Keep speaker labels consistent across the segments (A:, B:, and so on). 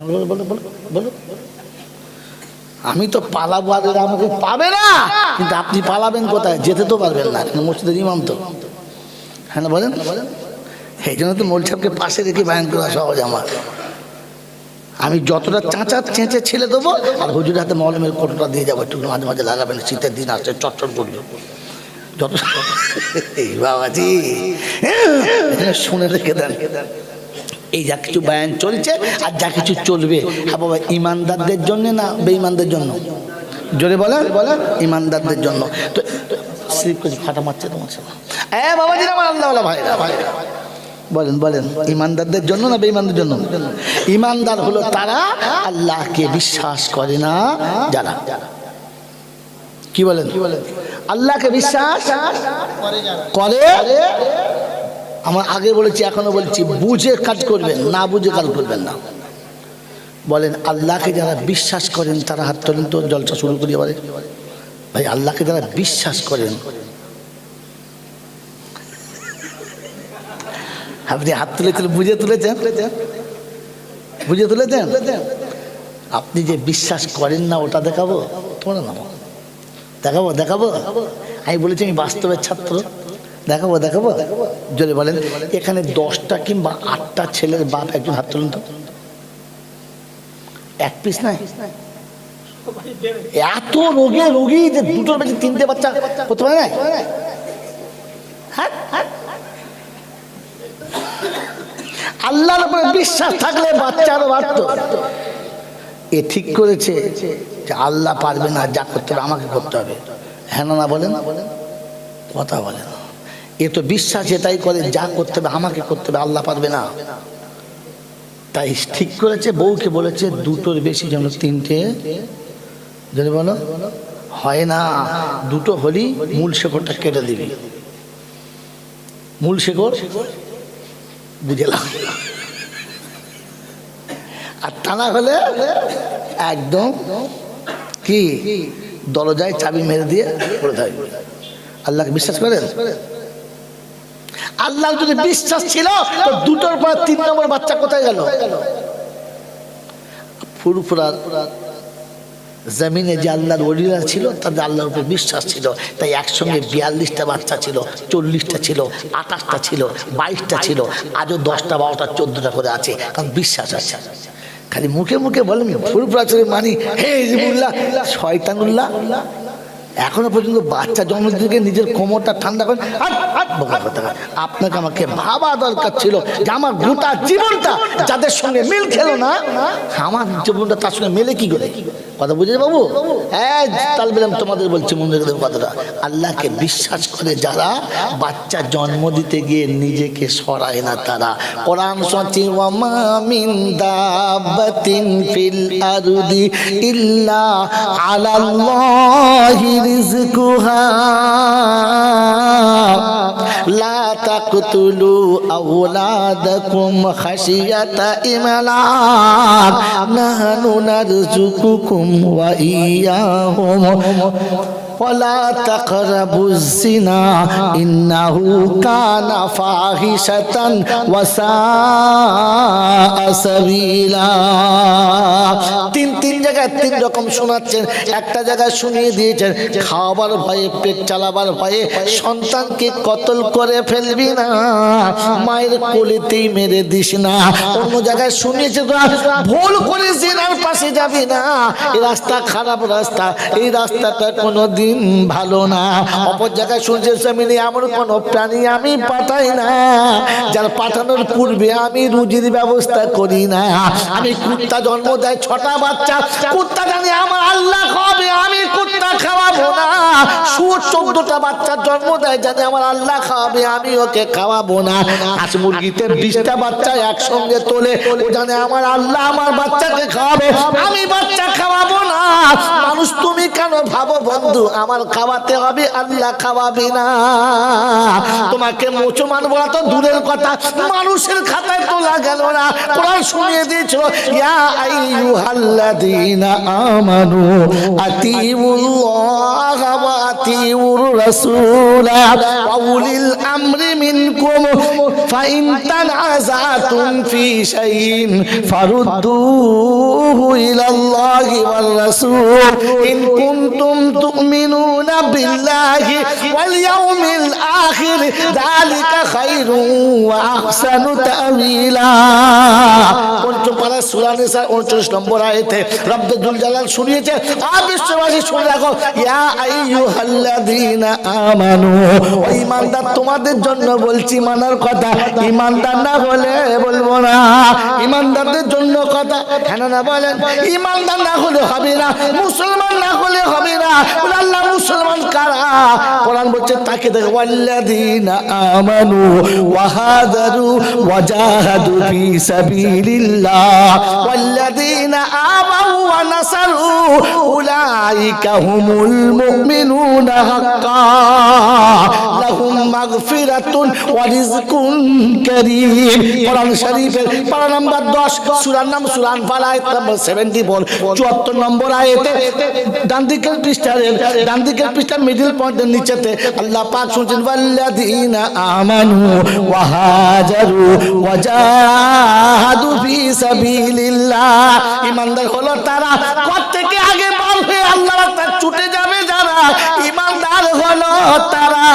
A: বলো বলো বলো বলো। আমি তো পালাবো, আর এরা আমাকে পাবে না, কিন্তু আপনি পালাবেন কোথায়? যেতে তো পারবেন না, মসজিদের ইমাম তো। হ্যাঁ না বলেন? এই জন্য তো মৌল সাহেবকে পাশে রেখে বায়ান করা সহজ আমার। আমি যতটা চাঁচা চেঁচে ছেলে দেবো, আর হুজুরের হাতে মলমের কোটোটা দিয়ে যাবো, একটু মাঝে মাঝে লাগাবেন, শীতের দিন আসছে চটচট করবে যত। এই বাবাজি এখানে শুনে রেখে দেন, এই যা কিছু বায়ান চলছে আর যা কিছু চলবে, হ্যাঁ বাবা, ইমানদারদের জন্য না বেঈমানদের জন্য? জোরে বলেন। ইমানদারদের জন্য। তো স্লিপ করে ফাটা মারছে তোমার সাথে। বাবাজি আমার আল্লাহ ভাই ভাই বলেন বলেন, ইমানদারদের জন্য না বেঈমানদের জন্য? ইমানদার হলো তারা আল্লাহকে বিশ্বাস করে না যারা। কি বলেন? আল্লাহকে বিশ্বাস করে। আমার আগে বলেছি, এখনো বলছি, বুঝে কাজ করবেন, না বুঝে কাজ করবেন না। বলেন আল্লাহকে যারা বিশ্বাস করেন তারা হাত তোলেন তো, জলসা শুরু করি এবারে। ভাই আল্লাহকে যারা বিশ্বাস করেন, আপনি হাত তুলেছেন, বুঝে তুলেছেন? বুঝে তুলেছেন? আপনি যে বিশ্বাস করেন না ওটা দেখাবো তোমার নাম, দেখাবো দেখাবো। আমি বলেছি আমি বাস্তবের ছাত্র, দেখাবো দেখাবো। জোরে বলেন। এখানে 10টা কিংবা 8টা ছেলের বাপ একজন হাত তুলুন তো। এক পিস নাই, এত রোগে রোগী যে দুটোর বেশি 3টে বাচ্চা করতে পারে না। আল্লাহর উপরে বিশ্বাস থাকলে বাচ্চা আরো বাড়তো। এ ঠিক করেছে যে আল্লাহ পারবে না, যা করতে হবে আমাকে করতে হবে। হ্যাঁ না বলেন? কথা বলে না। এ তো বিশ্বাস এটাই করে, যা করতে হবে আমাকে করতে হবে, আল্লাহ পারবে না। তাই ঠিক করেছে, বউকে বলেছে 2টোর বেশি যেন 3টে যদি বলো হয় না, 2টো হলি মূল শেকড়টা কেটে দিবি। মূল শেকড় বুঝলাম, আর টানা হলে একদম কি দরজায় চাবি মেরে দিয়ে পড়ে থাকবে। আল্লাহকে বিশ্বাস করেন? আল্লাহ যদি বিশ্বাস ছিল তো 2টোর পর 3 নম্বর বাচ্চা কোথায় গেল? ফুরফুরা জমিনে যে আল্লাহর ওলিরা ছিল তাদের আল্লাহর উপর বিশ্বাস ছিল, তাই একসঙ্গে 42টা বাচ্চা ছিল, 40টা ছিল, 28টা ছিল, 22টা ছিল, আজও 10টা 12টা 14টা করে আছে, কারণ বিশ্বাস আছে। খালি মুখে মুখে বলেন ফুরফুরা মানি হে হিজবুল্লাহ শয়তানুল্লাহ, এখনো পর্যন্ত বাচ্চা জন্ম থেকে নিজের কোমরটা ঠান্ডা করে বোকা কথা। আপনাকে আমাকে ভাবা দরকার ছিল যে আমার গোটা জীবনটা যাদের সঙ্গে মিল খেলো না, আমার জীবনটা তার সঙ্গে মেলে কি করে। কথা বুঝে বাবু? তাল বেলাম তোমাদের বলছি মনে রেখে দেবো কথাটা। আল্লাহকে বিশ্বাস করে যারা বাচ্চা জন্ম দিতে গিয়ে নিজেকে সরায় না তারা। কোরআন শুনছি ওয়ামা মিন দাব্বাতিন ফিল আরদি ইল্লা আলাল্লাহি রিজকুহা লা তাকতুলু আওলাদাকুম খাশিয়াতা ইমলাক নাহনু নারযুকুকুম ওয়া ইয়াহুম ওয়ালা তাকরাবুজ জিনা ইন্নাহু কানা ফাহিশাতান ওয়া সাআ সাবিলা। তিন জায়গায় 3 রকম শোনাচ্ছেন। একটা জায়গায় শুনিয়ে দিয়েছেন খাওয়াবার ভয়ে, পেট চালাবার ভয়ে সন্তানকে কতল করে ফেলবি না, মায়ের কোলেতেই মেরে দিস না। অন্য জায়গায় শুনিয়েছে ভুল করে জিনার পাশে যাবি না, এই রাস্তা খারাপ রাস্তা, এই রাস্তাটা কোনোদিন ভালো না। অপর জায়গায় শুনছে জমিনে এমন কোন প্রাণী আমি পাঠাই না যার পাঠানোর পূর্বে আমি রুজির ব্যবস্থা করি না। আমি কুত্তা জন্ম দেয় 6টা বাচ্চা, কুত্তা জানি আমার আল্লাহ খাওয়াবে, আমি কুত্তা খাওয়াবো না। শুয়োর 14টা বাচ্চা জন্ম দেয়, জানি আমার আল্লাহ খাওয়াবে, আমি ওকে খাওয়াবো না। হাঁস মুরগিতে 20টা বাচ্চা একসঙ্গে তোলে, ও জানে আমার আল্লাহ আমার বাচ্চাকে খাওয়াবে, আমি বাচ্চা খাওয়াবো না। মানুষ তুমি কেন ভাবো বন্ধু আমার খাওয়াতে হবে, আল্লাহ খাওয়াবে না। তোমাকে মুসলমান বলা তো দূরের কথা, মানুষের খাতায় তোলা গেল না। কোরআন শুনিয়ে দিয়েছিল ইয়া আইয়ুহাল্লাযী আইয়ুহাল্লাযীনা আমানু আতিউল্লাহ ওয়া আতিউর রাসূলা ওয়া উলিল আমরি মিনকুম ফাইন তানাযাতুম ফি শাইইন ফারুদ্দুহু ইলাল্লাহি ওয়ার রাসূল ইন কুনতুম তু'মিনুনা বিল্লাহি ওয়াল ইয়াউমিল আখির যালিকা খায়রুন ওয়া আহসানু তা'ওয়িলা। পঞ্চম সূরা নিসা 39 নম্বর আয়াতে রব্বুল জালাল শুনিয়েছে, বিশ্ববাসী শুনে রাখো, ইয়া আইয়ুহাল্লাযীনা আমানু, ও ঈমানদার তোমাদের জন্য বলছি মানার কথা, ঈমানদার না হলে বলবো না। ঈমানদারদের জন্য কথা, কেন না বলেন? ঈমানদার না হলে হবে না, মুসলমান না হলে হবে না। আল্লাহ মুসলমান কারা? কোরআন বলছে তাকে দেখো, ওয়াল্লাযীনা আমানু ওয়া হাজারু ওয়া জাহাদু ফি সাবিলিল্লাহ ওয়াল্লাযীনা আমানু ওয়া নাসারু উলাইকা হুমুল মুমিনুনা হাক্কান লাহুম মাগফিরাতুন ওয়া রিজকুন কারীম। কোরআন শরীফের পারা নাম্বার 10, সূরার নাম সূরা আনফাল, আয়াত নাম্বার 74, 74 নম্বর আয়াতে ডান দিকের পৃষ্ঠার মিডল পয়েন্টের নিচেতে আল্লাহ পাক শুনছেন, ওয়াল্লাযীনা আমানু ওয়া হাজারু ওয়া জাহাদু ফি সাবিলিল্লাহ। ঈমানদার হলো তারা, প্রত্যেকে আগে বার হয়ে আল্লাহর রাস্তা ছুটে যাবে যারা, ঈমানদার হলো তারা।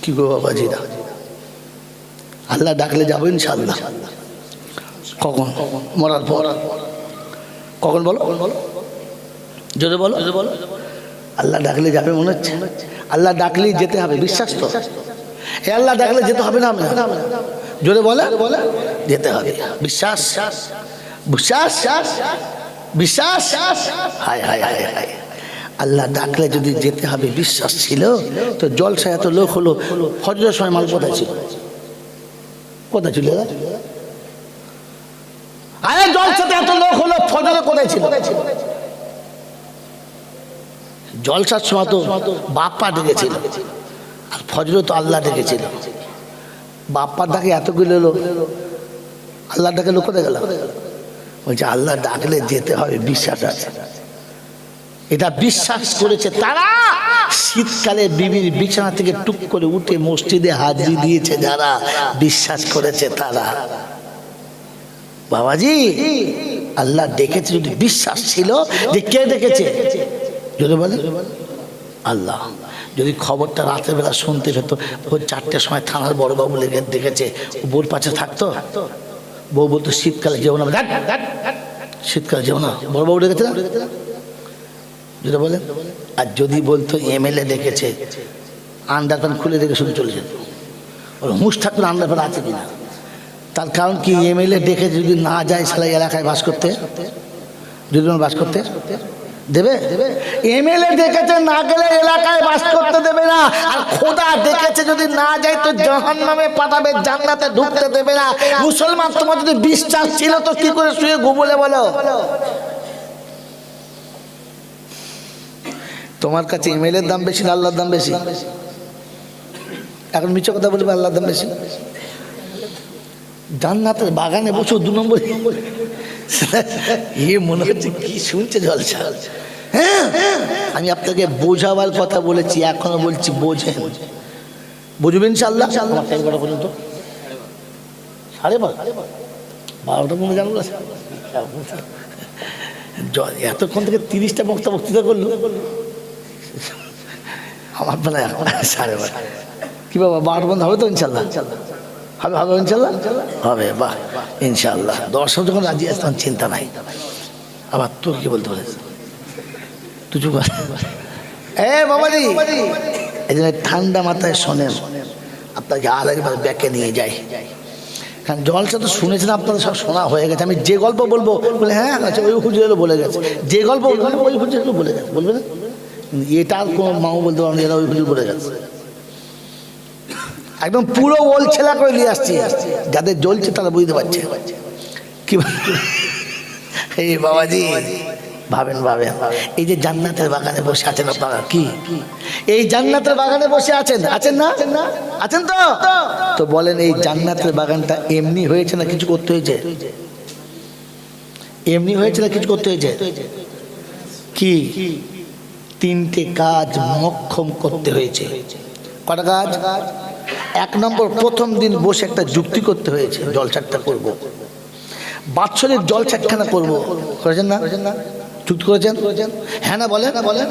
A: কি গো বাবাজিরা, আল্লাহ ডাকলে যাবো ইনশাআল্লাহ। কখন? মরার পর। কখন বলো? জোরে বলো। আল্লাহ ডাকলে যাবে মনে হচ্ছে? আল্লাহ ডাকলেই যেতে হবে, বিশ্বাস তো? আল্লাহ ডাকলে যেতে হবে না? জোরে বলে যেতে হবে, বিশ্বাস বিশ্বাস বিশ্বাস। হায় হায় হায় হায়, আল্লাহ ডাকলে যদি যেতে হবে বিশ্বাস ছিল তো জলসায় এত লোক হলো, ফজরের সময় মাল কোথায় ছিল? কোথায় ছিল? আরে জলসাতে এত লোক হলো, ফজরে কোথায় ছিল? জলসার সময় তো বাপ্পা ডেকেছিল, আর ফজরে তো আল্লাহ ডেকেছিল। বাপ্পার ডাকে এতগুলো লোক, আল্লাহ ডাকে লোক কোথায় গেল? বলছে আল্লাহ ডাকলে যেতে হবে, বিশ্বাস আছে। এটা বিশ্বাস করেছে তারা। শীতকালে বিবির বিছানা থেকে টুক করে উঠে মসজিদে হাজিরি দিয়েছে যারা, বিশ্বাস করেছে তারা। বাবাজি, আল্লাহ ডেকেছে যদি বিশ্বাস ছিল যে কে ডেকেছে, যদি বলে আল্লাহ। যদি খবরটা রাতের বেলা শুনতে পেত, ওই 4টের সময় থানার বড়বাবু ডেকেছে, বউর পাশে থাকতো, বউ বলতো শীতকালে যেও না, শীতকালে যেও না, বড়বাবু ডেকেছে না, যেটা বলে। আর যদি বলতো এমএলএ ডেকেছে, আন্ডারপ্যান্ট খুলে রেখে শুধু চলে যেত, ওর হুঁশ থাকতো আন্ডারপ্যান্ট আছে কিনা। তার কারণ কি, এমএলএ ডেকে যদি না যায় সারা এলাকায় বাস করতে, যদি বাস করতে দেবে? এমএলএ ডেকেছে, না গেলে এলাকায় বাস করতে দেবে না। আর খোদা ডেকেছে, যদি না যায় তো জাহান্নামে পাঠাবে, জান্নাতে ঢুকতে দেবে না। মুসলমান, তোমার যদি বিশ্বাস ছিল তো কি করে শুয়ে ঘুমোলে বলো? তোমার কাছে এমএলএর দাম বেশি না আল্লাহর দাম বেশি? এখন মিথ্যা কথা বলবে, আল্লাহর দাম বেশি। জান্নাতের বাগানে বসো 2 নম্বর, এ মনে হচ্ছে কি শুনছে জলসা। হ্যাঁ, আমি আপনাকে বোঝাবার কথা বলেছি, এখনো বলছি বোঝেন, বুঝবেন ইনশাআল্লাহ। পর্যন্ত 12:30 মনে জানবো, এতক্ষণ থেকে 30টা বক্তৃতা করলো আমার বেলায় 12:30। কি বাবা, 12 বন্ধ হবে তো ইনশাল্লাহ? হবে ইনশাল্লাহ, হবে। বাহ, ইনশাল্লাহ। দর্শক যখন রাজি আছে তখন চিন্তা নাই। আবার তোর কি বলতে বলে তুই চুপ কর। বাবাজি, এই জন্য ঠান্ডা মাথায় শোনেন, আপনাকে আর একবার ব্যাকে নিয়ে যাই। কারণ জলসা তো শুনেছেন আপনাদের, সব শোনা হয়ে গেছে। আমি যে গল্প বলবো বলে হ্যাঁ আচ্ছা, ওই হুজুরেরও বলে গেছে। যে গল্প ওই হুজুরেরও বলে গেছে, বলবে না? এটা আর কোনো মাও বলতে পারেন, এরা ওই হুজুর বলে গেছে। একদম পুরো ওল ছেলা করে নিয়ে আসছি, যাদের জ্বলছে তারা বুঝতে পারছে। কি এই বাবাজি, ভাবেন এই যে জান্নাতের বাগানে বসে আছেন আপনারা, কি এই জান্নাতের বাগানে বসে আছেন না? আছেন তো বলেন, এই জান্নাতের বাগানটা এমনি হয়েছে না কিছু করতে হয়েছে? এমনি হয়েছে না কিছু করতে হয়েছে? কি? 3টে কাজ মক্ষম করতে হয়েছে। কটা কাজ? 1 নম্বর, প্রথম দিন বসে একটা যুক্তি করতে হয়েছে, জলসাটা করব, বাৎসরিক জলসা একখানা করবো। করেছেন না? যুক্তি করেছেন? হ্যাঁ না বলেন?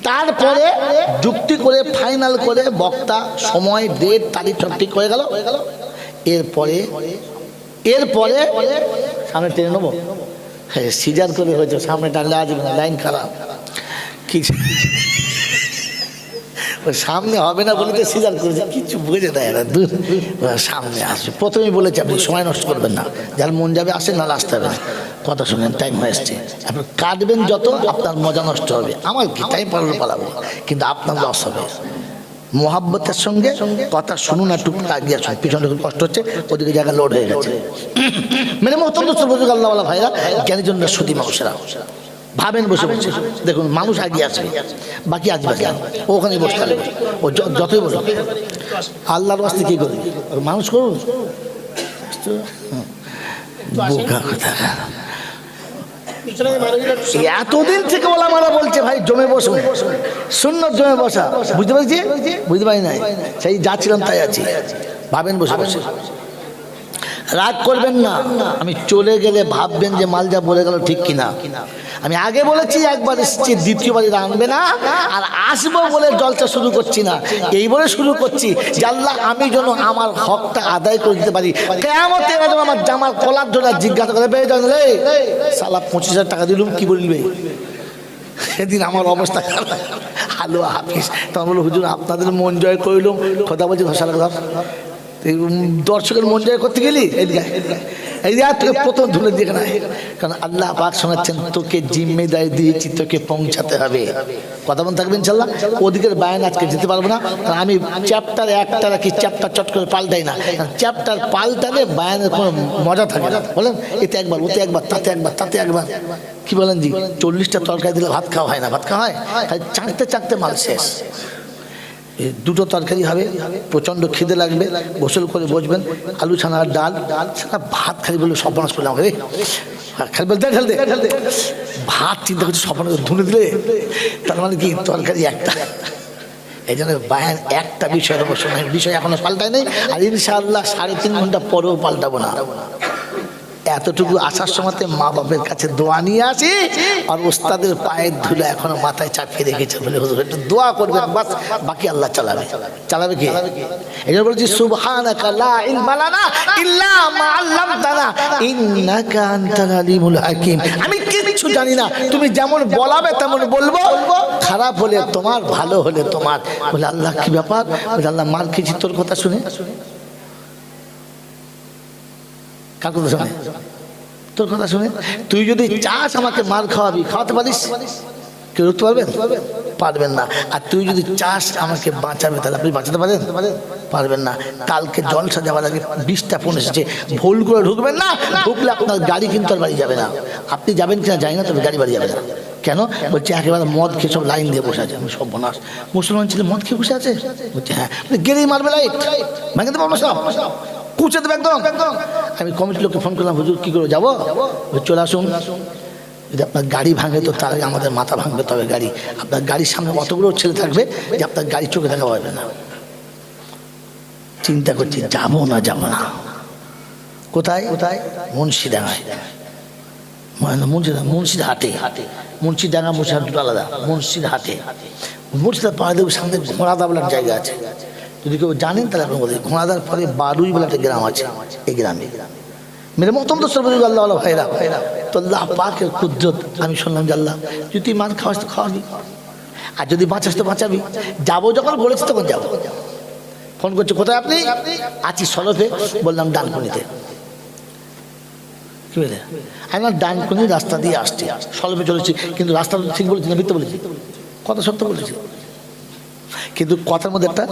A: তারপরে যুক্তি করে ফাইনাল করে বক্তা সময় ডেট তারিখ সব ঠিক হয়ে গেল। এরপরে সামনে টেনে নেবো। হ্যাঁ, সিজার করে হয়েছে, সামনে টানলে আসবে না, লাইন খারাপ। কি সামনে হবে না বলে তো সিজার করেছে, কিছু বুঝে দেয় না, দূর সামনে আসবে। প্রথমেই বলেছে আপনি সময় নষ্ট করবেন না, যার মন যাবে আসেন, না আসতে হবে না। কথা শুনেন, টাইম হয়ে এসছে, আপনি কাটবেন যত আপনার মজা নষ্ট হবে। আমার কি টাইম পালাবো, কিন্তু আপনার লস হবে। মোহাব্বতের সঙ্গে কথা শুনুন, একটু আগিয়ে আসুন, পিছনে কষ্ট হচ্ছে, ওদিকে জায়গা লোড হয়ে গেছে। মানে মহতম আল্লাহওয়ালা ভাইরা, জ্ঞানের জন্য সুদী মানুষেরা ভাবেন বসে বসে, দেখুন মানুষ আগিয়ে আসবে, বাকি আসবে কেন? ওখানে বসে থাকবে, ও যতই বলো আল্লাহর বাস্তে কি করবে, মানুষ করুন। বোকা কথা। এতদিন থেকে ওলামারা বলছে ভাই জমে বসুন, সুন্নত জমে বসা, বুঝতে পারছি? বুঝতে পারি নাই, সেই যাচ্ছিলাম তাই আছি। ভাবেন বসে বসে, রাগ করবেন না। আমি চলে গেলে ভাববেন যে মাল যা বলে গেল ঠিক কিনা। আমি আগে বলেছি একবার এসেছি, দ্বিতীয়বার আনবে না, আর আসবো বলে জলসা শুরু করছি না, এই বলে শুরু করছি যে আল্লাহ আমি যেন আমার হকটা আদায় করে দিতে পারি। কিয়ামতে আমার জামার কলার ধরে জিজ্ঞাসা করে, সালা 25,000 টাকা দিলুম, কি বলবে? সেদিন আমার অবস্থা খারাপ। হ্যালো হাফিজ, তখন বলো হুজুর আপনাদের মন জয় করলাম, কথা বলছি ভাষার কথা, দর্শকের মন জয় করতে গেলি এই তোকে প্রথম ধুলে দিয়ে না, কারণ আল্লাহ পাক শোনাচ্ছেন তোকে জিম্মেদারি দিয়েছি, তোকে পৌঁছাতে হবে। কথা বলতে থাকবেন ইনশাআল্লাহ। ওদিকের বায়ান আজকে যেতে পারবো না, কারণ আমি চ্যাপ্টার একটা রাখি, চ্যাপ্টার চট করে পাল্টাই না, চ্যাপ্টার পাল্টালে বায়ানের কোনো মজা থাকে না। বলেন এতে একবার, ওতে একবার, তাতে একবার, তাতে একবার, কি বলেন জি? 40টা তরকারি দিলে ভাত খাওয়া হয় না, ভাত খাওয়া হয় চাঁকতে চাঁকতে মাল শেষ। 2টো তরকারি হবে, প্রচণ্ড খিদে লাগবে, গোসল করে বসবেন, আলু ছানা আর ডাল, সেটা ভাত খালি বলে সর্বনাশ করলাম আমাকে, খালি বলতে ঢালতে ভাত চিন্তা করছে সর্বনাশ ধুনে দিলে, তার মানে কি তরকারি একটা। এই জন্য বায়ান একটা বিষয়ের অবশ্য বিষয় এখনো পাল্টায় নেই, আর ইনশাআল্লাহ 3.5 ঘন্টা পরেও পাল্টাবো না। এতটুকু আসার সময়তে মা বাপের কাছে দোয়া নিয়ে আসি, আর ওস্তাদের পায়ের ধুলো এখনো মাথায় চাপিয়ে রেখেছে, বলে হুজুর একটু দোয়া করবেন, বাস বাকি আল্লাহ চালাবে কি? এই জন্য বলছি সুবহানাকা লা ইলমা লানা ইল্লা মা আল্লামতানা ইন্নাকা আনতাল আলিমুল হাকিম। আমি কিচ্ছু জানি না, তুমি যেমন বলাবে তেমন বলবো, খারাপ হলে তোমার, ভালো হলে তোমার। বলে আল্লাহ কি ব্যাপার? বলে আল্লাহ মার খেয়েছি তোর কথা শুনে। কার কথা শুনে? তোর কথা শুনে। তুই যদি চাস আমাকে মার খাওয়াবি, খাওয়াতে পারিস? কেউ রুখতে পারবেন না। আর তুই যদি চাস আমাকে বাঁচাবে, তাহলে আপনি বাঁচাতে পারবেন না। কালকে জলসা যাওয়ার আগে 20টা ফোন এসেছে, ভুল করে ঢুকবেন না, ঢুকলে আপনার গাড়ি কিন্তু আর বাড়ি যাবে না। আপনি যাবেন কিনা জানি না, তবে গাড়ি বাড়ি যাবে না। কেন? বলছে একেবারে মদ খেয়ে সব লাইন দিয়ে বসে আছে। আমি সর্বনাশ, মুসলমান ছেলে মদ খেয়ে বসে আছে? বলছে হ্যাঁ। গেলেই মারবে লাইট, ভেঙে দেবো আমরা সব, কুচে দেবে একদম। আমি কমিটির লোককে ফোন করলাম, হুজুর কি করে যাবো? চলে আসুন। যদি আপনার গাড়ি ভাঙে তো তার আগে আমাদের মাথা ভাঙবে, তবে গাড়ি। আপনার গাড়ির সামনে অতগুলো ছেলে থাকবে যে আপনার গাড়ি চোখে দেখা পাবে না। চিন্তা করছি যাবো না। কোথায়? মুন্সিডাঙ্গায়, মুন্সিরহাটে। মুন্সিডাঙ্গা মুন্সিরহাট দুটো আলাদা। মুন্সিরহাটে, মুন্সিরহাট পাহাড়ের সামনে ঘোড়াদা বলার জায়গা আছে, যদি কেউ জানেন তাহলে আপনি বলেন। ঘোড়াদার পরে বারুই বলে একটা গ্রাম আছে, এই গ্রামে মেরে মহতম তো সর্বজুগ আল্লাহ ভাইরা, তো আল্লাহ পাকের কুদরত। আমি শুনলাম যে আল্লাহ যদি মাছ খাওয়াস তো খাওয়াবি, আর যদি বাঁচাস তো বাঁচাবি। যাবো যখন বলেছি তখন যাবো। ফোন করছে, কোথায় আপনি? আছি সলভে। বললাম ডানকুনিতে। কি বলে? আমি ডানকুনি রাস্তা দিয়ে আসছি, সলভে চলেছি, কিন্তু রাস্তা ঠিক বলেছি না মিথ্যে বলেছি? কথা সত্য বলেছি, কিন্তু কথার মধ্যে একটা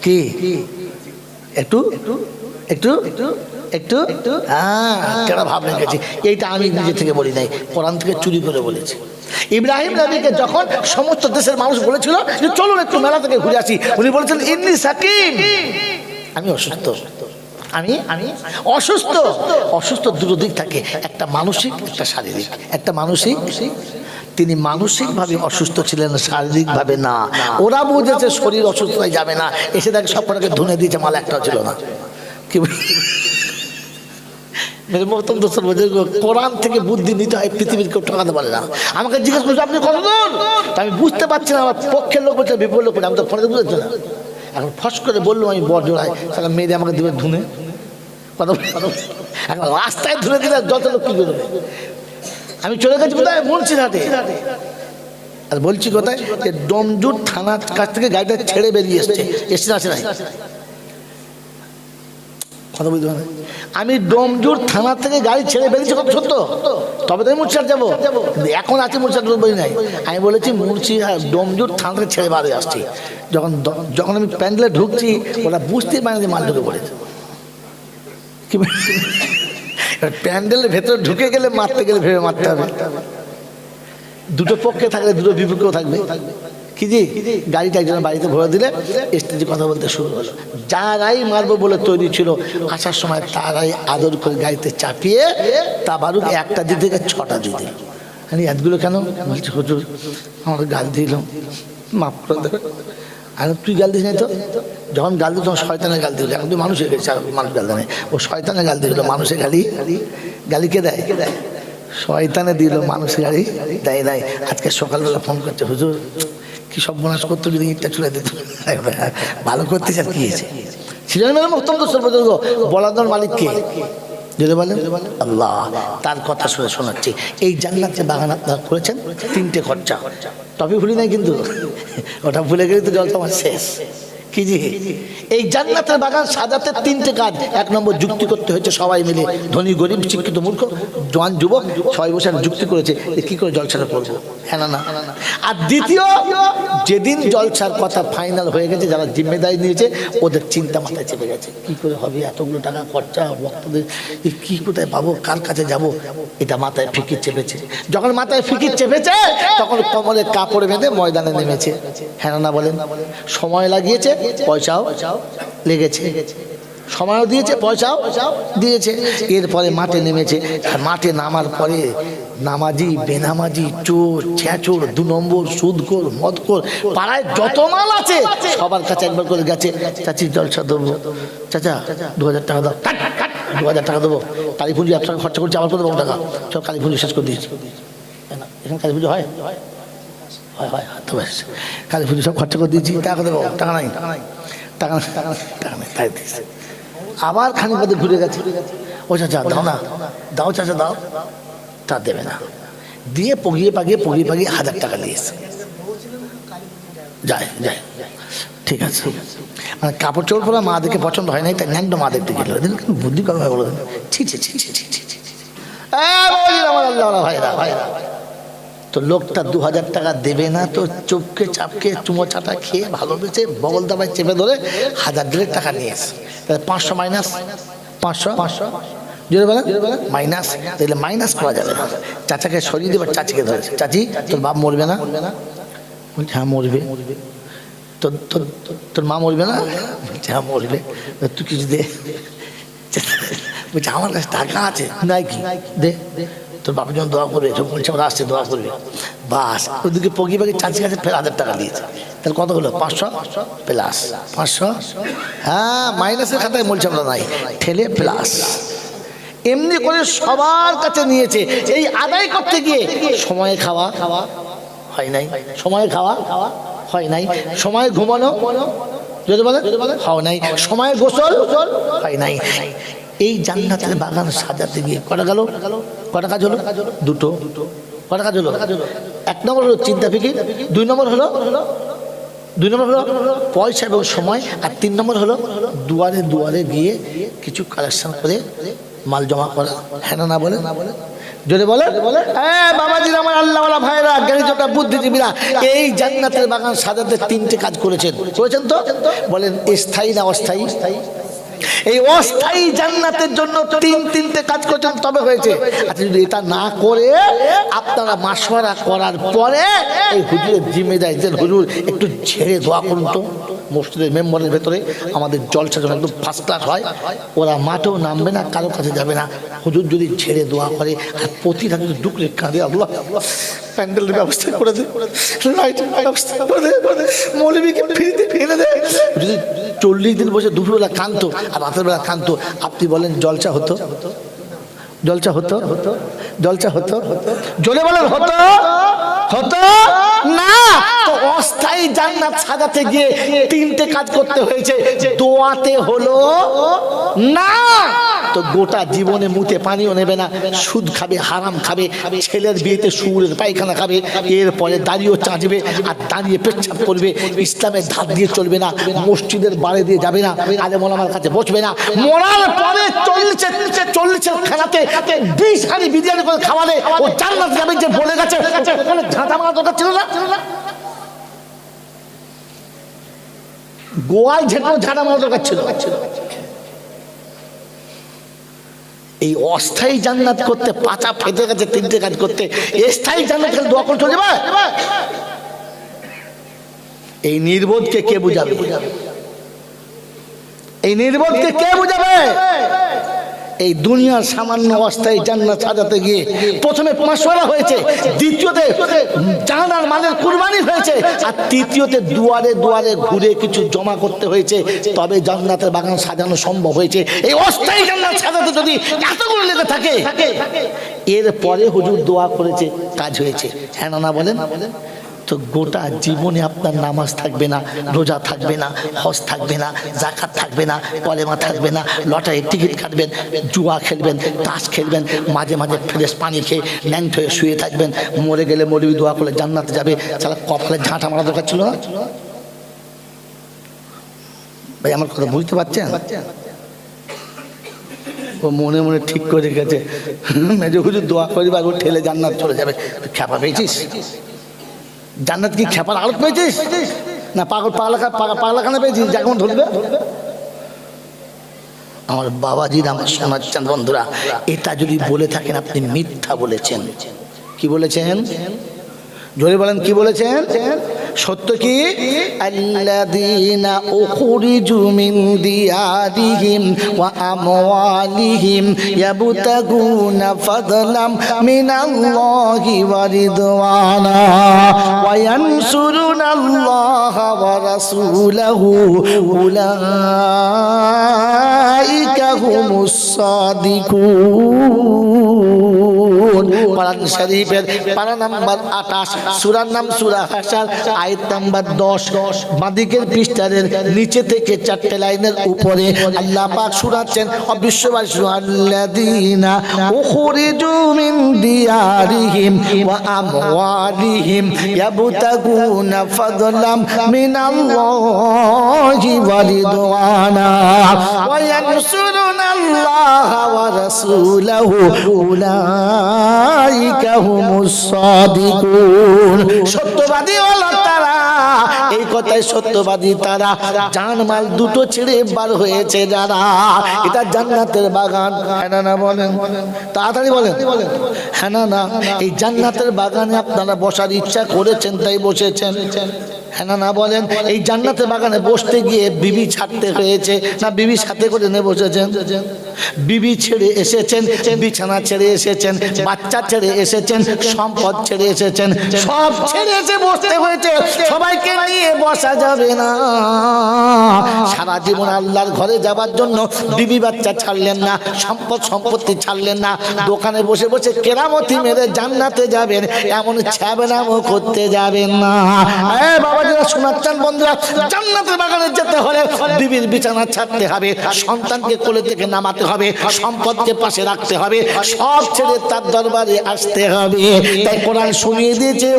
A: কি একটু কেন ভাব রেখেছি। এইটা আমি নিজে থেকে বলি নাই, কোরআন থেকে চুরি করে বলেছি। ইব্রাহিম নবীকে যখন সমস্ত দেশের মানুষ বলেছিল যে চলুন একটু মেলা থেকে ঘুরে আসি, উনি বলেছেন ইন্নী সাকিম, আমি অসুস্থ। আমি আমি অসুস্থ। অসুস্থ দুটো দিক থাকে, একটা মানসিক, একটা শারীরিক। একটা মানসিক, তিনি মানসিকভাবে অসুস্থ ছিলেন, শারীরিকভাবে না। ওরা বুঝেছে শরীর অসুস্থ হয়ে যাবে না, এসে দেখে সব কটাকে ধুনে দিয়েছে, মাল একটাও ছিল না। কি মেরে মহতম দোস্তর বলছে, কোরআন থেকে বুদ্ধি নিতে হয়, পৃথিবীর কেউ ঠকাতে পারে না। আমাকে জিজ্ঞেস করছে আপনি কতদূর, আমি বুঝতে পারছি না, আমার পক্ষের লোক বলছে বিপরীত লোক বলছে, আমি তো ফোনে বুঝেছি না। এখন ফস করে বললো আমি বড় জোড়াই, তাহলে মেয়েদের আমাকে দেবে ধুনে, কথা এখন রাস্তায় ধুনে দিলে যত লোক কি করবে। আমি চলে গেছি কোথায়, মুন্সিরহাটে। আর বলছি কোথায়, যে ডোমজুর থানার কাছ থেকে গাড়িটা ছেড়ে বেরিয়ে এসছে, এসছে আছে নাই কথা বুঝতে পারেন। আমি ডোমজুর থানা থেকে গাড়ি ছেড়ে বেরিয়েছি, কত সত্য, তবে তো আমি মুন্সিরহাট যাবো। এখন আছে মুন্সিরহাট বলি নাই, আমি বলেছি মুন্সিরহাট ডোমজুর থানা থেকে ছেড়ে বাড়ি আসছি। যখন যখন আমি প্যান্ডেলে ঢুকছি, ওরা বুঝতেই পারে যে মাল ঢুকে পড়েছে। কি প্যান্ডেলের ভেতরে ঢুকে গেলে মারতে গেলে ভেবে মারতে হবে। দুটো পক্ষে থাকলে দুটো বিপক্ষেও থাকবে। কি জি, গাড়িটা একজনের বাড়িতে ভরে দিলে স্টেজে কথা বলতে শুরু হলো। যারাই মারবো বলে তৈরি ছিল, আসার সময় তারাই আদর করে গাড়িতে চাপিয়ে তা বারুক একটা দিক থেকে 6টা দিতে। আমি এতগুলো কেন বলছি, হুজুর আমাকে গাল দিল, মাফ করে দেবে। আর তুই গাল দিস নাই তো, যখন গাল দিল তখন শয়তানের গাল দিল। এখন তুই মানুষ হয়ে গেছে, মানুষ গাল দেয়, ও শয়তানের গাল দিল। মানুষের গালি কে দেয়, শয়তানে দিল, মানুষের গালি দেয় নাই। আজকে সকালবেলা ফোন করছে, হুজুর কি সব বনাশ করতো, যদি ইটটা চলে দিত, ভালো করতে চান কি হয়েছে। সিলেনের অত্যন্ত সর্বদর্গ বলাদর মালিক কে, যদি বলেন আল্লাহ। তার কথা শুনে শোনাচ্ছি, এই জান্নাতের বাগান আপনারা করেছেন, 3টে খরচা, তবে ভুলি নাই কিন্তু, ওটা ভুলে গেলে তো জল তোমার শেষ। কি জি, এই জান্নাতের বাগান সাজাতে 3টে কাজ। 1 নম্বর যুক্তি করতে হয়েছে সবাই মিলে, ধনী গরিব শিক্ষিত মূর্খ জওয়ান যুবক সবাই বসে যুক্তি করেছে যে কি করে জলসাটা করবো, হ্যাঁ না। আর দ্বিতীয়, যেদিন জলসার কথা ফাইনাল হয়ে গেছে, যারা জিম্মেদারি নিয়েছে ওদের চিন্তা মাথায় চেপে গেছে, কি করে হবে, এতগুলো টাকা খরচা, বক্তাদের কি কোথায় পাবো, কার কাছে যাব, এটা মাথায় ফিকির চেপেছে। যখন মাথায় ফিকির চেপেছে, তখন কোমরে কাপড় বেঁধে ময়দানে নেমেছে, হ্যাঁ না বলেন। সময় লাগিয়েছে, পয়সাও লেগেছে, সময়ও দিয়েছে, পয়সাও দিয়েছে। এরপরে মাঠে নেমেছে। আর মাঠে নামার পরে নামাজি বেনামাজি চোর ছেঁচোর 2 নম্বর সুদখোর মদখোর পাড়ায় যত মাল আছে সবার কাছে একবার করে গেছে, চাচি জলসা দেবো, চাচা 2000 টাকা দাও, 2000 টাকা দেবো, কালী পুঁজি 1 টাকা খরচা করছি, আবার করে দেবো টাকা, সব কালী পুঁজি শেষ করে দিয়েছি। এখানে কালী পুজো হয়, হয় তো ব্যাস, কালী পুজো সব খরচা করে দিয়েছি, টাকা দেবো, টাকা নাই, টাকা নেই, তাই দিয়েছে। আবার খানিক বাদে ঘুরে গেছে, ও চাচা দাও না, দাও চাচা দাও, তা দেবে না, দিয়ে পগিয়ে পাগিয়ে 1000 টাকা দিয়েছে। যায় ঠিক আছে, মানে কাপড় চোপড় পরা মা দেখে পছন্দ হয় নাই, তাই ন্যাংটো মা দেখতে গেল, বুদ্ধি কম হয় বলে, ছি ছি ছি ছি ছি ছি ছি, আমার আল্লাহ ভাইরা ভাইরা। তো লোকটা 2000 টাকা দেবে না, তো চোখকে চাপকে চুমো চাটা খেয়ে ভালোবেসে বগল দাবায় চেপে ধরে 1000 টাকা নিয়েছে। তাহলে 500 মাইনাস 500 যদি বলেন মাইনাস, তাহলে মাইনাস করা যাবে না। চাচাকে সরিয়ে দেবে, চাচিকে ধরেছে, চাচি তোর বাপ মরবে না, বলছে হ্যাঁ মরবে। তোর মা মরবে না, বলছে হ্যাঁ মরবে, তুই কিছু দে। বলছে আমার কাছে টাকা আছে, নাই কি দে, তোর বাপের জন্য দোয়া করবে, সব বলছে আমরা আসছে দোয়া করবে, বাস। ওদিকে পগি পাগি চাচির কাছে ফের 1000 টাকা দিয়েছে, তাহলে কত হলো 500 প্লাস 500, হ্যাঁ মাইনাসের খাতায় বলছে আমরা নাই, ঠেলে প্লাস। এমনি করে সবার কাছে নিয়েছে। এই আদায় করতে গিয়ে সময়ে খাওয়া হয় নাই, সময়ে খাওয়া হয় নাই, সময়ে ঘুমানো যদি বলে হয় নাই, সময়ে গোসল হয় নাই। এই জান্নাতের বাগান সাজাতে গিয়ে কটা গেল, কটা কাজ হলো, 2টো। কটা কাজ হলো, 1 নম্বর হলো চিন্তা ফিকির, 2 নম্বর হলো পয়সা এবং সময়, আর 3 নম্বর হলো দুয়ারে দুয়ারে গিয়ে কিছু কালেকশন করে মাল জমা করা, হ্যাঁ না বলে যদি বলে বাবাজির আমার আল্লাহওয়ালা ভাইরা জ্ঞানীজটা বুদ্ধিজীবীরা, এই জান্নাতের বাগান সাজাতে 3টে কাজ করেছেন তো বলেন স্থায়ী না অস্থায়ী? এই অস্থায়ী জান্নাতের জন্য 3টে কাজ করছেন, তবে হয়েছে। আচ্ছা যদি এটা না করে আপনারা মাশওয়ারা করার পরে এই হুজুরের জিম্মেদারি দেন, হুজুর একটু ছেড়ে দোয়া করুন তো, মসজিদের মেম্বারের ভেতরে আমাদের জলসা যখন একদম ফার্স্ট ক্লাস হয়, ওরা মাঠেও নামবে না, কারো কাছে যাবে না। হুজুর যদি ছেড়ে দোয়া করে আর প্রতিটা যদি ডুকলে কাঁদে, আল্লাহ প্যান্ডেলের ব্যবস্থা করে দে, লাইটের ব্যবস্থা করে দে, মৌলবীকে ফিরিতে ফিরে দে। যদি 40 দিন বসে দুপুরবেলা কাঁদতো আর রাতের বেলা কাঁদতো, আপনি বলেন জলসা হতো? জলসা হতো? জলসা হতো? জোরে বলেন হতো? হতো না। তো অস্থায়ী জান্নাত সাজাতে গিয়ে 3টে কাজ করতে হয়েছে, দোয়াতে হলো না। তো গোটা জীবনে মুখে পানিও নেবে না, সুদ খাবে, হারাম খাবে, ছেলের বিয়েতে সুরের পায়খানা খাবে, এরপরে দাঁড়িয়েও চাঁচবে আর দাঁড়িয়ে পেচ্ছাপ করবে, ইসলামের ধার দিয়ে চলবে না, মসজিদের বাড়ি দিয়ে যাবে না, আলেম ওলামার কাছে বসবে না। মরার পরে চল্লিশের খেলাতে 20 হাঁড়ি বিরিয়ানি করে খাওয়ালে ও জান্নাত যাবে যে বলে গেছে, ওখানে ঝাঁটা মারা দরকার ছিল না? গোয়াল ঝেঁটো ঝাঁটা মারা দরকার ছিল। এই অস্থায়ী জান্নাত করতে পাচা ফেটে গেছে 3টে কাজ করতে, স্থায়ী জান্নাত খেলে দোয়া করে চলে যাবে। এই নির্বোধকে কে বুঝাবে? এই নির্বোধকে কে বুঝাবে? এই দুনিয়ার সামান্য অস্থায়ী জান্নাত সাজাতে গিয়ে প্রথমে মাশওয়ারা হয়েছে, দ্বিতীয়তে জানার মালের কুরবানি হয়েছে, আর তৃতীয়তে দুয়ারে দুয়ারে ঘুরে কিছু জমা করতে হয়েছে, তবে জান্নাতের বাগান সাজানো সম্ভব হয়েছে। এই অস্থায়ী জান্নাত সাজাতে যদি এতগুলো লেগে থাকে, এরপরে হুজুর দোয়া করেছে, কাজ হয়েছে। হ্যাঁ না বলেন? তো গোটা জীবনে আপনার নামাজ থাকবে না, রোজা থাকবে না, হজ থাকবে না, যাকাত থাকবে না, কলেমা থাকবে না, লটারির টিকিট কাটবেন, জুয়া খেলবেন, তাস খেলবেন, মাঝে মাঝে ফ্রেশ পানি খেয়ে ন্যাংট হয়ে শুয়ে থাকবেন, মরে গেলে মৌলবি দোয়া করলে জান্নাতে যাবে। সারা কপালে ঝাঁটা মারা দরকার ছিল না? ভাই আমার কথা বুঝতে পারছেন? ও মনে মনে ঠিক করে রেখেছে মেজো হুজুর দোয়া করবে আর ও ঠেলে জান্নাত চলে যাবে। খ্যাপা পেয়েছিস? জান্নাত কি খেপার আড়ত পেয়েছিস না পাগলাখানা পেয়েছিস যেমন ধরবে? আমার বাবাজির, আমার শোনাচ্ছেন বন্ধুরা, এটা যদি বলে থাকেন আপনি মিথ্যা বলেছেন। কি বলেছেন? জোরে বলেন, কি বলেছেন? সত্য কি? আল্লাযীনা উখরিজু মিন দিয়ারিহিম ওয়া আমওয়ালিহিম ইয়াবতাগুনা ফাদলাম মিনাল্লাহি ওয়া রিদওয়ানা ওয়া ইয়ানসুরুনাল্লাহা ওয়া রাসূলাহু উলাইকা হুমুস সাদিকুন। কোরআন শরীফের পারা নাম্বার 28, সূরার নাম সূরা হাশর, আয়াত নাম্বার 10, বাঁদিকের পৃষ্ঠার নিচে থেকে 4টে লাইনের উপরে আল্লাহ পাক শোনাচ্ছেন, অবিশ্ববাসী আল্লাযীনা উখরিজু মিন দিয়ারিহিম ওয়া আমওয়ালিহিম ইয়াবতাগুনা ফাদলাম মিনাল্লাহি ওয়া রিদওয়ানা ওয়া ইয়ানসুরুনাল্লাহা ওয়া রাসূলাহু উলাইকা হুমুস সাদিকুন। সত্যবাদী হলো তারা, এই কথাই সত্যবাদী তারা, জানমাল দুটো ছেড়ে বার হয়েছে যারা। এটা জান্নাতের বাগান। হ্যাঁ না বলেন? তাড়াতাড়ি বলেন। হ্যাঁ না? এই জান্নাতের বাগানে আপনারা বসার ইচ্ছা করেছেন তাই বসেছেন। হ্যাঁ না বলেন? এই জান্নাতের বাগানে বসতে গিয়ে বিবি ছাড়তে হয়েছে না বিবি সাথে করে নিয়ে বসেছেন? বিবি ছেড়ে এসেছেন, বিছানা ছেড়ে এসেছেন, বাচ্চা ছেড়ে এসেছেন, সম্পদ ছেড়ে এসেছেন, সব ছেড়ে এসে বসতে হয়েছে। সবাইকে নিয়ে বসা যাবে না। সারা জীবন আল্লাহর ঘরে যাবার জন্য বিবি বাচ্চা ছাড়লেন না, সম্পত্তি ছাড়লেন না, দোকানে বসে বসে কেরামতি মেরে জান্নাতে যাবেন এমন ছ্যাবনামও করতে যাবেন না। বাবাজিরা শোনাচ্ছেন বন্ধুরা, জান্নাতের বাগানে যেতে হলে বিবির বিছানা ছাড়তে হবে, সন্তানকে কোলে থেকে নামাতে হবে, সম্পদকে পাশে রাখতে হবে, সব ছেড়ে তার দরবারে আসতে হবে। তাই কোরআন শুনিয়ে দিয়েছে,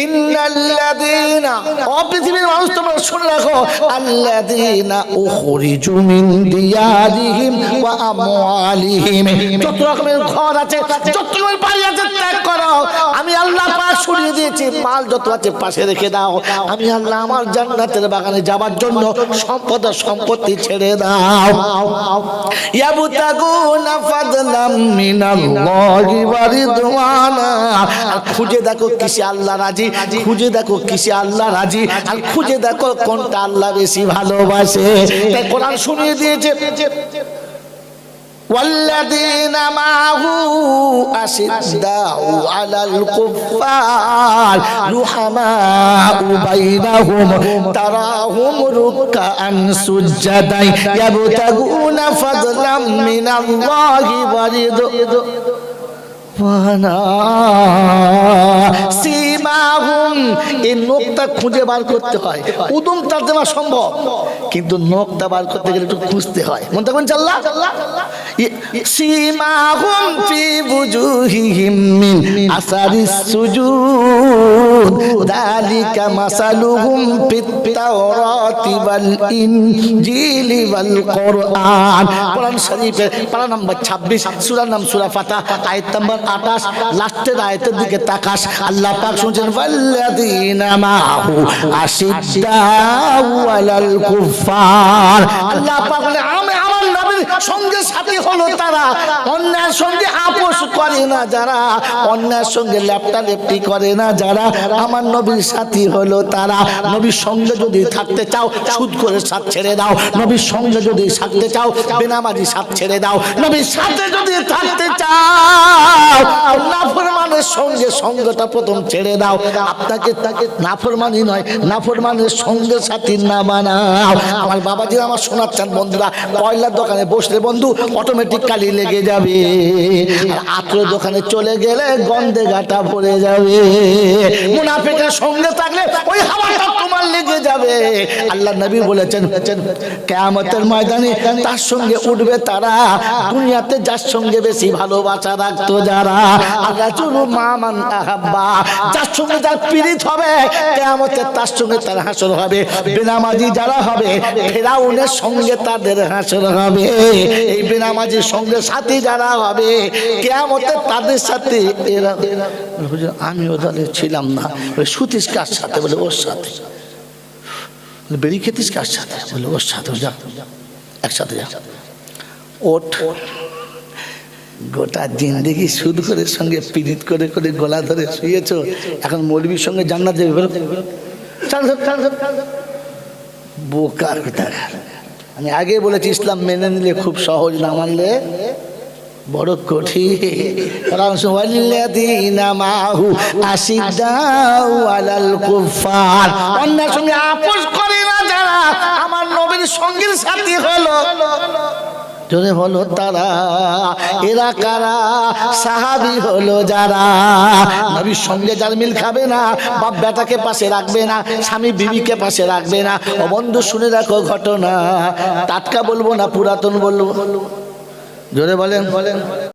A: ইন্নাল্লাযীনা, ও পৃথিবীর মানুষ তোমরা শুনে রাখো, আল্লাযীনা উখরিজু মিন দিয়ারিহিম ওয়া আমওয়ালিহিম, যত রকমের ঘর আছে, যত রকমের বাড়ি আছে ত্যাগ করো। আমি আল্লাহ পাক শুনিয়ে দিয়েছি, মাল যত আছে পাশে রেখে দাও। আমি আল্লাহ আমার জান্নাতের বাগানে যাবার জন্য সম্পদ আর সম্পত্তি ছেড়ে দাও। ইয়াবতাগুনা ফাদলাম মিনাল্লাহি ওয়া রিদওয়ানা। আর খুঁজে দেখো কিসে আল্লাহ রাজি, খুঁজে দেখো কিসে আল্লাহ রাজি, আর খুঁজে দেখো কোনটা আল্লাহ বেশি ভালোবাসে। তাই কোরআন শুনিয়ে দিয়েছে والذين معه أشداء على الكفار رحماء بينهم تراهم ركعا سجدا يبتغون فضلا من الله ورضوانا سيماهم। এই নোকটা খুঁজে বার করতে হয়, উদম তর্জমা সম্ভব, কিন্তু নোকটা বার করতে গেলে একটু খুঁজতে হয়। মনে থাকবেন চাল্লা সীমাহুম ফি বুজুহিহিম মিন আসারিস সুজুদ যালিকা মাসালুহুম ফিত তাওরাতি ওয়াল ইনজিলি ওয়াল কোরআন। কোরআন শরীফের পারা নাম্বার 26, সূরা নাম সূরা ফাতিহা, আয়াত নাম্বার 28, লাস্টের আয়াতের দিকে তাকাস। আল্লাহ পাক শুনছেন ওয়াল্লাযীনা মাহু আশিদ্দাউ আলাল কুফার। আল্লাহ পাক বলে আমি আমার নবীর সঙ্গে সাথী হলো তারা, অন্যের সঙ্গে আপোষ করে না যারা, অন্যের সঙ্গে লেপটালেপটি করে না যারা, আমার নবীর সাথী হলো তারা। নবীর সঙ্গে যদি থাকতে চাও সুদ করে সাথ ছেড়ে দাও, নবীর সঙ্গে যদি থাকতে চাও বেনামাজি সাথ ছেড়ে দাও, নবীর সাথে যদি থাকতে চাও নাফরমানের সঙ্গে সঙ্গটা প্রথম ছেড়ে দাও। আপনাকে তাকে নাফরমানি নয়, নাফরমানের সঙ্গে সাথী না বানাও। আমার বাবাজি আমার শোনাচ্ছেন বন্ধুরা, কয়লার দোকানে বসলে বন্ধু অটোমেটিক কালি লেগে যাবে, আর আত্রের দোকানে চলে গেলে গন্ধে গাটা ভরে যাবে। মুনাফিকের সঙ্গে থাকলে ওই হাওয়াটা তোমার লেগে যাবে। আল্লাহ নবী বলেছেন কিয়ামতের ময়দানে তার সঙ্গে উঠবে তারা দুনিয়াতে যার সঙ্গে বেশি ভালোবাসা রাখতো যারা, আগাজুরু মামান আহাব্বা, যার সঙ্গে যার পীড়িত হবে কিয়ামতে তার সঙ্গে তার হাসর হবে। বেনামাজি যারা হবে ফেরাউনের সঙ্গে তাদের হাসর হবে। এই বেনামাজির সঙ্গে সাথী যারা হবে কিয়ামতে তাদের সাথে এরা। আমি ওখানে ছিলাম না, ওই সুতিস কার সাথে? বলে ওর সাথে। বেরিয়ে খেতিস কার সাথে? বলে ওর সাথে। যা একসাথে যা। ওঠ। গোটা জিন্দেগি সুদ করে সঙ্গে পীড়িত করে করে গলা ধরে শুয়েছ, এখন মৌলবীর সঙ্গে জান্নাত যাবে? বোকা কোথা। আমি আগে বলেছি ইসলাম মেনে নিলে খুব সহজ, না মানলে বড় কঠিন। অন্যের সঙ্গে আপোষ করে না যারা, আমার নবীর সঙ্গীর সাথী হলো জোরে হলো তারা। এরা কারা? সাহাবী হলো যারা নবীর সঙ্গে যার মিল খাবে না, বাপ বেটাকে পাশে রাখবে না, স্বামী বিবিকে পাশে রাখবে না। ও বন্ধু শুনে রাখো ঘটনা, টাটকা বলবো না পুরাতন বলবো? জোরে বলেন।